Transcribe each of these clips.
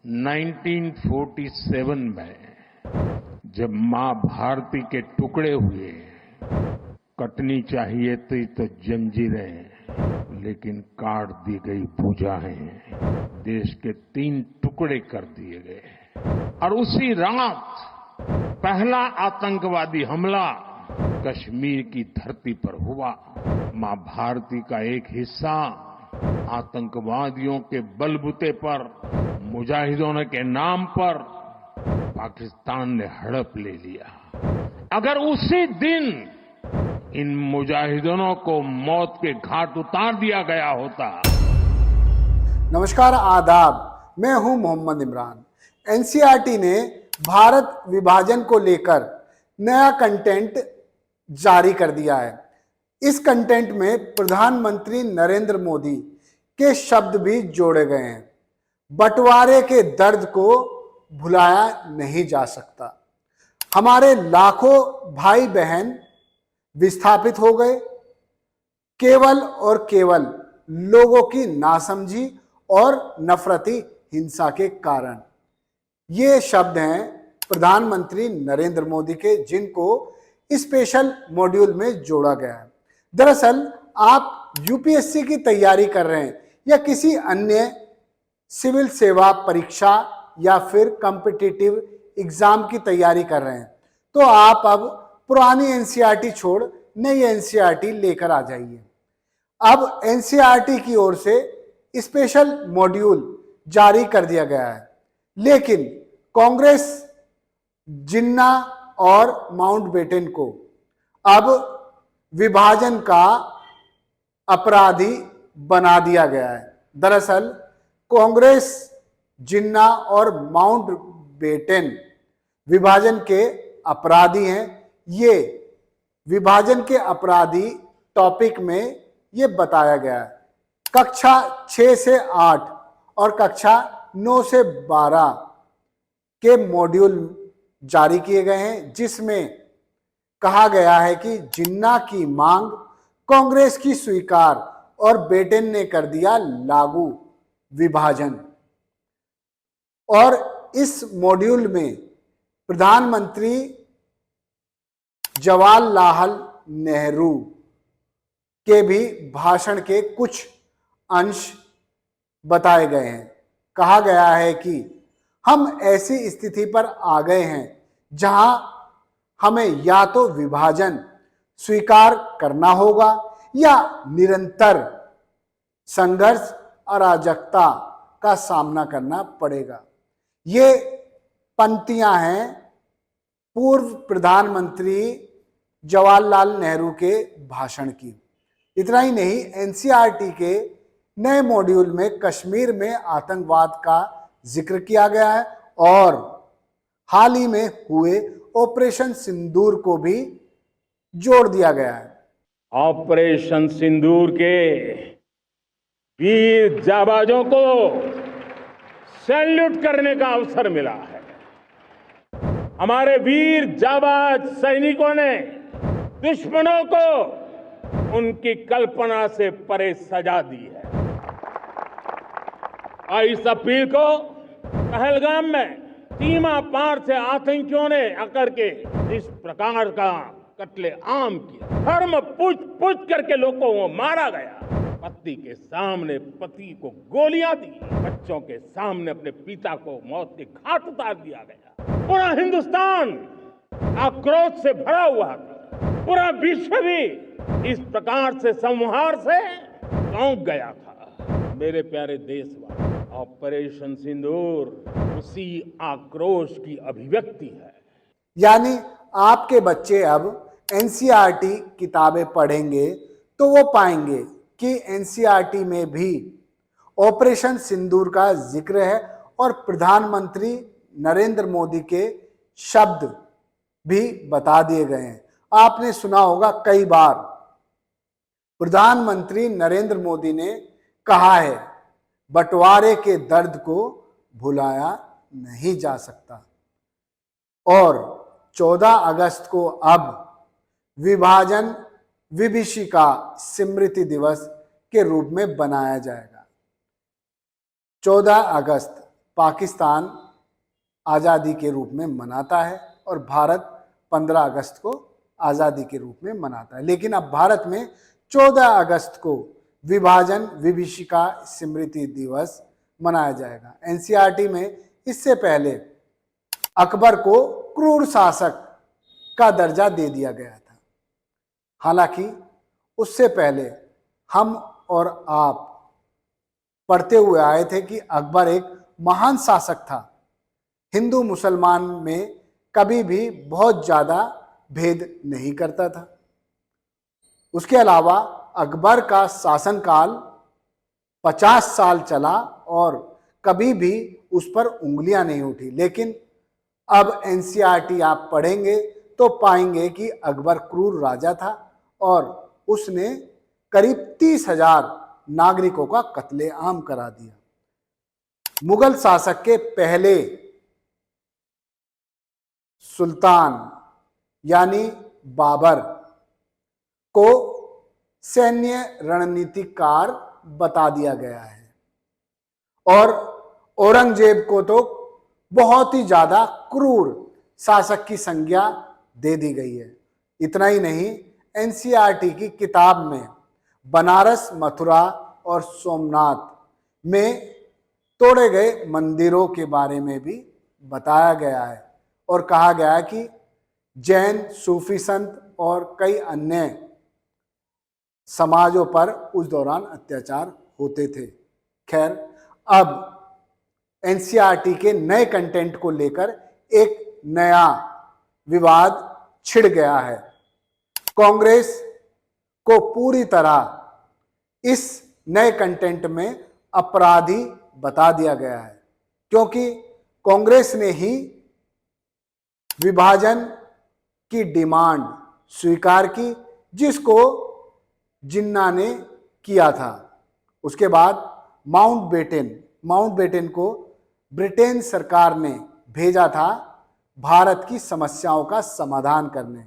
1947 में जब मां भारती के टुकड़े हुए, कटनी चाहिए थी तो जंजीरें, लेकिन काट दी गई भुजाएं, देश के 3 टुकड़े कर दिए गए। और उसी रात पहला आतंकवादी हमला कश्मीर की धरती पर हुआ। मां भारती का एक हिस्सा आतंकवादियों के बलबूते पर, मुजाहिदों के नाम पर पाकिस्तान ने हड़प ले लिया। अगर उसी दिन इन मुजाहिदों को मौत के घाट उतार दिया गया होता। नमस्कार, आदाब। मैं हूं मोहम्मद इमरान। एनसीईआरटी ने भारत विभाजन को लेकर नया कंटेंट जारी कर दिया है। इस कंटेंट में प्रधानमंत्री नरेंद्र मोदी के शब्द भी जोड़े गए हैं। बंटवारे के दर्द को भुलाया नहीं जा सकता। हमारे लाखों भाई बहन विस्थापित हो गए, केवल और केवल लोगों की नासमझी और नफरती हिंसा के कारण। ये शब्द हैं प्रधानमंत्री नरेंद्र मोदी के, जिनको स्पेशल मॉड्यूल में जोड़ा गया है। दरअसल आप यूपीएससी की तैयारी कर रहे हैं या किसी अन्य सिविल सेवा परीक्षा या फिर कॉम्पिटिटिव एग्जाम की तैयारी कर रहे हैं, तो आप अब पुरानी एनसीईआरटी छोड़ नई एनसीईआरटी लेकर आ जाइए। अब एनसीईआरटी की ओर से स्पेशल मॉड्यूल जारी कर दिया गया है, लेकिन कांग्रेस जिन्ना और माउंटबेटन को अब विभाजन का अपराधी बना दिया गया है। दरअसल कांग्रेस जिन्ना और माउंटबेटन विभाजन के अपराधी हैं। ये विभाजन के अपराधी टॉपिक में ये बताया गया है। कक्षा 6 से 8 और कक्षा 9 से 12 के मॉड्यूल जारी किए गए हैं, जिसमें कहा गया है कि जिन्ना की मांग कांग्रेस की स्वीकार और बेटन ने कर दिया लागू विभाजन। और इस मॉड्यूल में प्रधानमंत्री जवाहरलाल नेहरू के भी भाषण के कुछ अंश बताए गए हैं। कहा गया है कि हम ऐसी स्थिति पर आ गए हैं जहां हमें या तो विभाजन स्वीकार करना होगा या निरंतर संघर्ष, अराजकता का सामना करना पड़ेगा। ये पंक्तियां हैं पूर्व प्रधानमंत्री जवाहरलाल नेहरू के भाषण की। इतना ही नहीं, एनसीईआरटी के नए मॉड्यूल में कश्मीर में आतंकवाद का जिक्र किया गया है और हाल ही में हुए ऑपरेशन सिंदूर को भी जोड़ दिया गया है। ऑपरेशन सिंदूर के वीर जाबाजों को सैल्यूट करने का अवसर मिला है। हमारे वीर जाबाज सैनिकों ने दुश्मनों को उनकी कल्पना से परे सजा दी है। और इस अपील को पहलगाम में सीमा पार से आतंकियों ने आकर के इस प्रकार का कत्ले आम किया। धर्म पूछ करके लोगों को मारा गया। पति के सामने पति को गोलियां दी। बच्चों के सामने अपने पिता को मौत के घाट उतार दिया गया। पूरा हिंदुस्तान आक्रोश से भरा हुआ था। पूरा विश्व भी इस प्रकार से संहार से चौंक गया था। मेरे प्यारे देशवासी, ऑपरेशन सिंदूर उसी आक्रोश की अभिव्यक्ति है। यानी आपके बच्चे अब एनसीईआरटी किताबें पढ़ेंगे तो वो पाएंगे कि एनसीईआरटी में भी ऑपरेशन सिंदूर का जिक्र है और प्रधानमंत्री नरेंद्र मोदी के शब्द भी बता दिए गए हैं। आपने सुना होगा कई बार प्रधानमंत्री नरेंद्र मोदी ने कहा है, बंटवारे के दर्द को भुलाया नहीं जा सकता। और 14 अगस्त को अब विभाजन विभीषिका स्मृति दिवस के रूप में बनाया जाएगा। 14 अगस्त पाकिस्तान आज़ादी के रूप में मनाता है और भारत 15 अगस्त को आज़ादी के रूप में मनाता है। लेकिन अब भारत में 14 अगस्त को विभाजन विभीषिका स्मृति दिवस मनाया जाएगा। एनसीईआरटी में इससे पहले अकबर को क्रूर शासक का दर्जा दे दिया गया था। हालांकि उससे पहले हम और आप पढ़ते हुए आए थे कि अकबर एक महान शासक था। हिंदू मुसलमान में कभी भी बहुत ज़्यादा भेद नहीं करता था। उसके अलावा अकबर का शासनकाल 50 साल चला और कभी भी उस पर उंगलियां नहीं उठी। लेकिन अब एनसीईआरटी आप पढ़ेंगे तो पाएंगे कि अकबर क्रूर राजा था और उसने करीब 30,000 नागरिकों का कत्लेआम करा दिया। मुगल शासक के पहले सुल्तान यानी बाबर को सैन्य रणनीतिकार बता दिया गया है और औरंगजेब को तो बहुत ही ज्यादा क्रूर शासक की संज्ञा दे दी गई है। इतना ही नहीं, एनसीईआरटी की किताब में बनारस, मथुरा और सोमनाथ में तोड़े गए मंदिरों के बारे में भी बताया गया है और कहा गया है कि जैन, सूफी संत और कई अन्य समाजों पर उस दौरान अत्याचार होते थे। खैर, अब एनसीईआरटी के नए कंटेंट को लेकर एक नया विवाद छिड़ गया है। कांग्रेस को पूरी तरह इस नए कंटेंट में अपराधी बता दिया गया है, क्योंकि कांग्रेस ने ही विभाजन की डिमांड स्वीकार की, जिसको जिन्ना ने किया था। उसके बाद माउंटबेटन को ब्रिटेन सरकार ने भेजा था भारत की समस्याओं का समाधान करने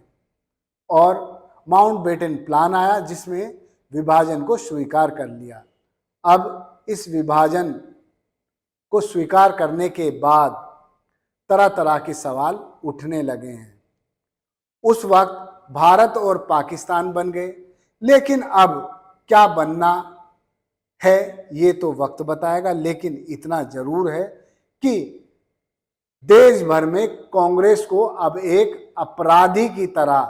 और माउंटबेटन प्लान आया जिसमें विभाजन को स्वीकार कर लिया। अब इस विभाजन को स्वीकार करने के बाद तरह तरह के सवाल उठने लगे हैं। उस वक्त भारत और पाकिस्तान बन गए, लेकिन अब क्या बनना है ये तो वक्त बताएगा। लेकिन इतना जरूर है कि देश भर में कांग्रेस को अब एक अपराधी की तरह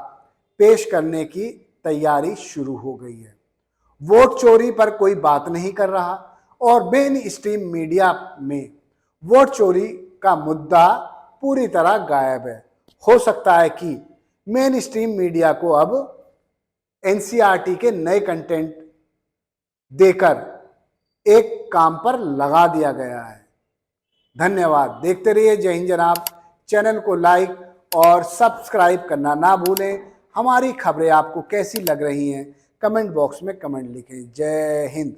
पेश करने की तैयारी शुरू हो गई है। वोट चोरी पर कोई बात नहीं कर रहा और मेन स्ट्रीम मीडिया में वोट चोरी का मुद्दा पूरी तरह गायब है। हो सकता है कि मेन स्ट्रीम मीडिया को अब एनसीईआरटी के नए कंटेंट देकर एक काम पर लगा दिया गया है। धन्यवाद। देखते रहिए जय हिंद जनाब। चैनल को लाइक और सब्सक्राइब करना ना भूलें। हमारी खबरें आपको कैसी लग रही हैं कमेंट बॉक्स में कमेंट लिखें। जय हिंद।